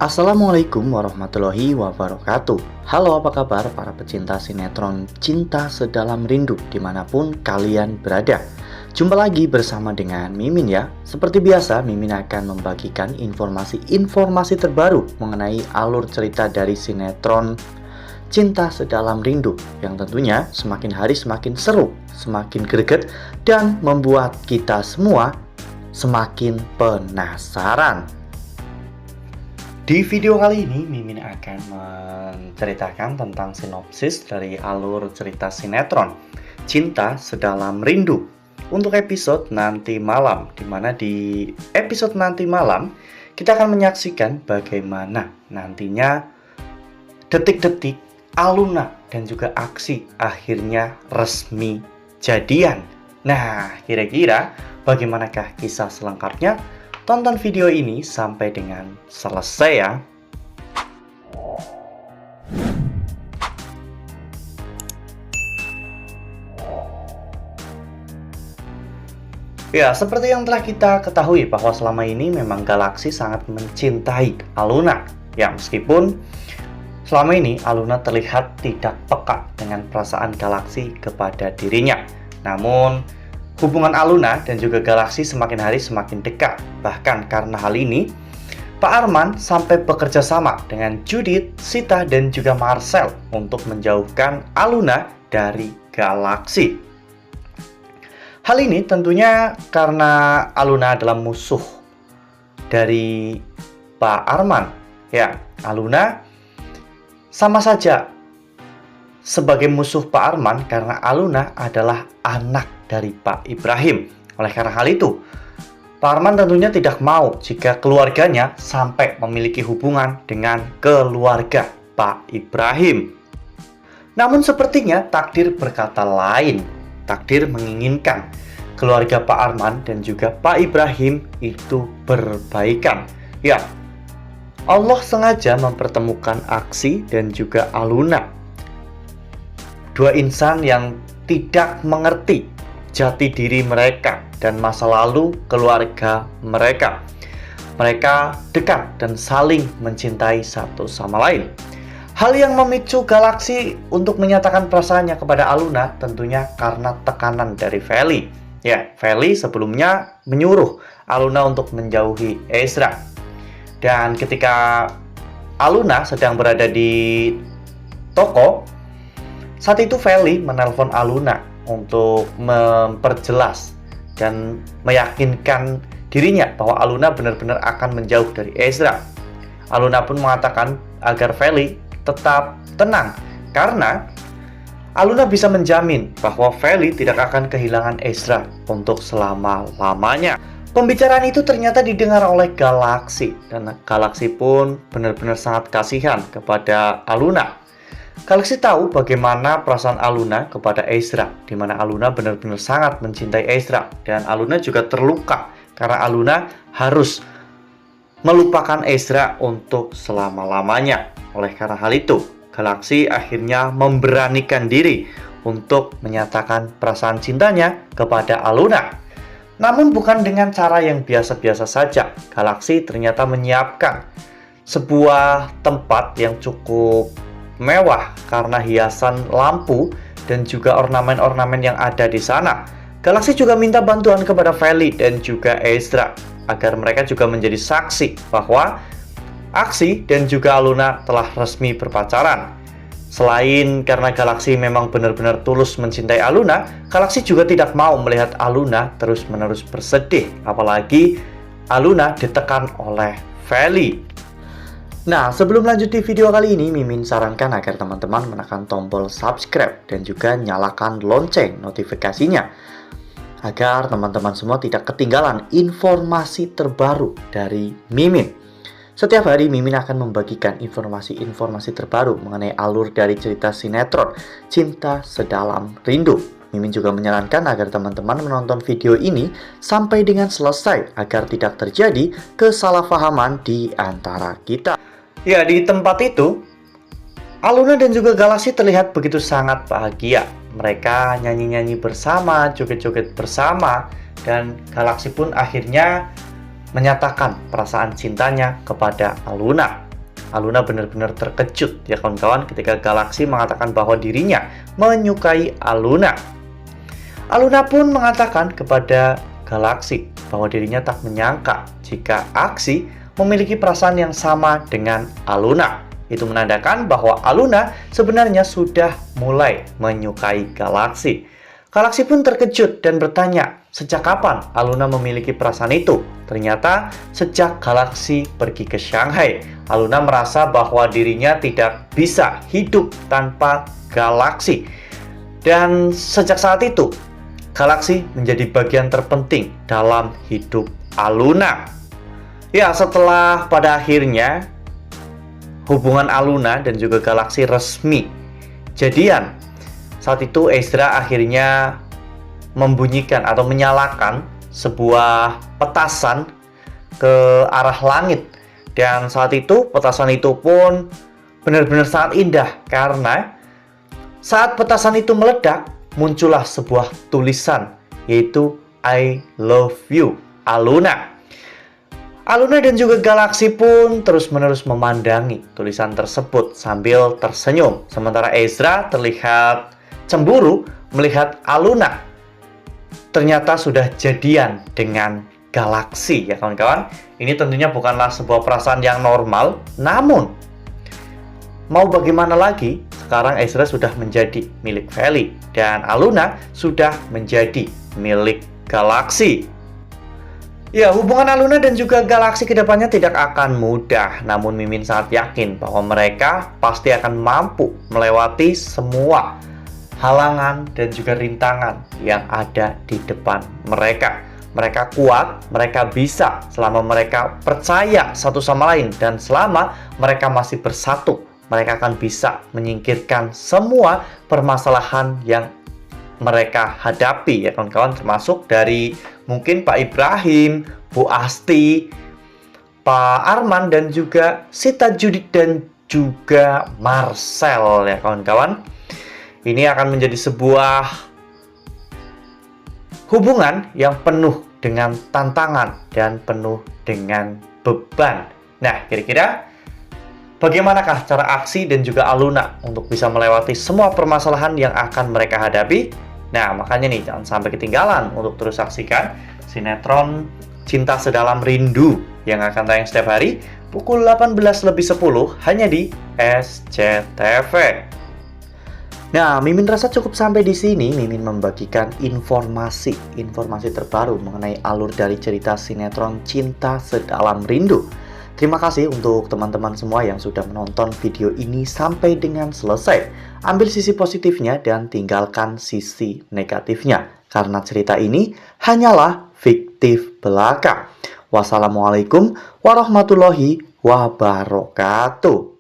Assalamualaikum warahmatullahi wabarakatuh. Halo, apa kabar para pecinta sinetron Cinta Sedalam Rindu dimanapun kalian berada. Jumpa lagi bersama dengan Mimin ya. Seperti biasa, Mimin akan membagikan informasi terbaru mengenai alur cerita dari sinetron Cinta Sedalam Rindu yang tentunya semakin hari semakin seru, semakin greget, dan membuat kita semua semakin penasaran. Di video kali ini, Mimin akan menceritakan tentang sinopsis dari alur cerita sinetron Cinta Sedalam Rindu untuk episode nanti malam, dimana di episode nanti malam kita akan menyaksikan bagaimana nantinya detik-detik Aluna dan juga Aksi akhirnya resmi jadian. Nah, kira-kira bagaimanakah kisah selengkapnya? Tonton video ini sampai dengan selesai ya. Ya, seperti yang telah kita ketahui bahwa selama ini memang Galaksi sangat mencintai Aluna. Ya, meskipun selama ini Aluna terlihat tidak peka dengan perasaan Galaksi kepada dirinya. Namun, hubungan Aluna dan juga Galaksi semakin hari semakin dekat. Bahkan karena hal ini, Pak Arman sampai bekerja sama dengan Judith, Sita, dan juga Marcel untuk menjauhkan Aluna dari Galaksi. Hal ini tentunya karena Aluna adalah musuh dari Pak Arman. Ya, Aluna sama saja sebagai musuh Pak Arman karena Aluna adalah anak dari Pak Ibrahim. Oleh karena hal itu, Pak Arman tentunya tidak mau jika keluarganya sampai memiliki hubungan dengan keluarga Pak Ibrahim. Namun sepertinya takdir berkata lain. Takdir menginginkan keluarga Pak Arman dan juga Pak Ibrahim itu berbaikan. Ya, Allah sengaja mempertemukan Aksi dan juga Aluna, dua insan yang tidak mengerti jati diri mereka dan masa lalu keluarga mereka. Mereka dekat dan saling mencintai satu sama lain. Hal yang memicu Galaksi untuk menyatakan perasaannya kepada Aluna tentunya karena tekanan dari Feli. Ya, Feli sebelumnya menyuruh Aluna untuk menjauhi Ezra. Dan ketika Aluna sedang berada di toko, saat itu Feli menelpon Aluna untuk memperjelas dan meyakinkan dirinya bahwa Aluna benar-benar akan menjauh dari Ezra. Aluna pun mengatakan agar Feli tetap tenang karena Aluna bisa menjamin bahwa Feli tidak akan kehilangan Ezra untuk selama-lamanya. Pembicaraan itu ternyata didengar oleh Galaksi dan Galaksi pun benar-benar sangat kasihan kepada Aluna. Galaksi tahu bagaimana perasaan Aluna kepada Ezra, di mana Aluna benar-benar sangat mencintai Ezra dan Aluna juga terluka karena Aluna harus melupakan Ezra untuk selama-lamanya. Oleh karena hal itu, Galaksi akhirnya memberanikan diri untuk menyatakan perasaan cintanya kepada Aluna. Namun bukan dengan cara yang biasa-biasa saja. Galaksi ternyata menyiapkan sebuah tempat yang cukup mewah karena hiasan lampu dan juga ornamen-ornamen yang ada di sana. Galaksi juga minta bantuan kepada Feli dan juga Ezra agar mereka juga menjadi saksi bahwa Aksi dan juga Aluna telah resmi berpacaran. Selain karena Galaksi memang benar-benar tulus mencintai Aluna, Galaksi juga tidak mau melihat Aluna terus-menerus bersedih, apalagi Aluna ditekan oleh Feli. Nah, sebelum lanjut di video kali ini, Mimin sarankan agar teman-teman menekan tombol subscribe dan juga nyalakan lonceng notifikasinya agar teman-teman semua tidak ketinggalan informasi terbaru dari Mimin. Setiap hari Mimin akan membagikan informasi-informasi terbaru mengenai alur dari cerita sinetron Cinta Sedalam Rindu. Mimin juga menyarankan agar teman-teman menonton video ini sampai dengan selesai agar tidak terjadi kesalahpahaman di antara kita. Ya, di tempat itu Aluna dan juga Galaksi terlihat begitu sangat bahagia. Mereka nyanyi-nyanyi bersama, joget-joget bersama, dan Galaksi pun akhirnya menyatakan perasaan cintanya kepada Aluna. Aluna benar-benar terkejut ya kawan-kawan ketika Galaxy mengatakan bahwa dirinya menyukai Aluna. Aluna pun mengatakan kepada Galaxy bahwa dirinya tak menyangka jika Aksi memiliki perasaan yang sama dengan Aluna. Itu menandakan bahwa Aluna sebenarnya sudah mulai menyukai Galaxy. Galaxy pun terkejut dan bertanya, sejak kapan Aluna memiliki perasaan itu? Ternyata sejak Galaxy pergi ke Shanghai, Aluna merasa bahwa dirinya tidak bisa hidup tanpa Galaxy. Dan sejak saat itu, Galaxy menjadi bagian terpenting dalam hidup Aluna. Ya, setelah pada akhirnya hubungan Aluna dan juga Galaxy resmi jadian, saat itu Ezra akhirnya membunyikan atau menyalakan sebuah petasan ke arah langit. Dan saat itu petasan itu pun benar-benar sangat indah karena saat petasan itu meledak, muncullah sebuah tulisan yaitu I love you Aluna. Aluna dan juga Galaxy pun terus-menerus memandangi tulisan tersebut sambil tersenyum. Sementara Ezra terlihat cemburu melihat Aluna ternyata sudah jadian dengan Galaxy ya kawan-kawan. Ini tentunya bukanlah sebuah perasaan yang normal, namun mau bagaimana lagi, sekarang Ezra sudah menjadi milik Feli dan Aluna sudah menjadi milik Galaxy. Ya, hubungan Aluna dan juga Galaxy kedepannya tidak akan mudah, namun Mimin sangat yakin bahwa mereka pasti akan mampu melewati semua halangan dan juga rintangan yang ada di depan mereka. Mereka kuat, mereka bisa selama mereka percaya satu sama lain, dan selama mereka masih bersatu, mereka akan bisa menyingkirkan semua permasalahan yang mereka hadapi ya kawan-kawan, termasuk dari mungkin Pak Ibrahim, Bu Asti, Pak Arman, dan juga Sita Judit dan juga Marcel ya kawan-kawan. Ini akan menjadi sebuah hubungan yang penuh dengan tantangan dan penuh dengan beban. Nah, kira-kira bagaimanakah cara Aksi dan juga Aluna untuk bisa melewati semua permasalahan yang akan mereka hadapi? Nah, makanya nih jangan sampai ketinggalan untuk terus saksikan sinetron Cinta Sedalam Rindu yang akan tayang setiap hari pukul 18:10 hanya di SCTV. Nah, Mimin rasa cukup sampai di sini. Mimin membagikan informasi terbaru mengenai alur dari cerita sinetron Cinta Sedalam Rindu. Terima kasih untuk teman-teman semua yang sudah menonton video ini sampai dengan selesai. Ambil sisi positifnya dan tinggalkan sisi negatifnya, karena cerita ini hanyalah fiktif belaka. Wassalamualaikum warahmatullahi wabarakatuh.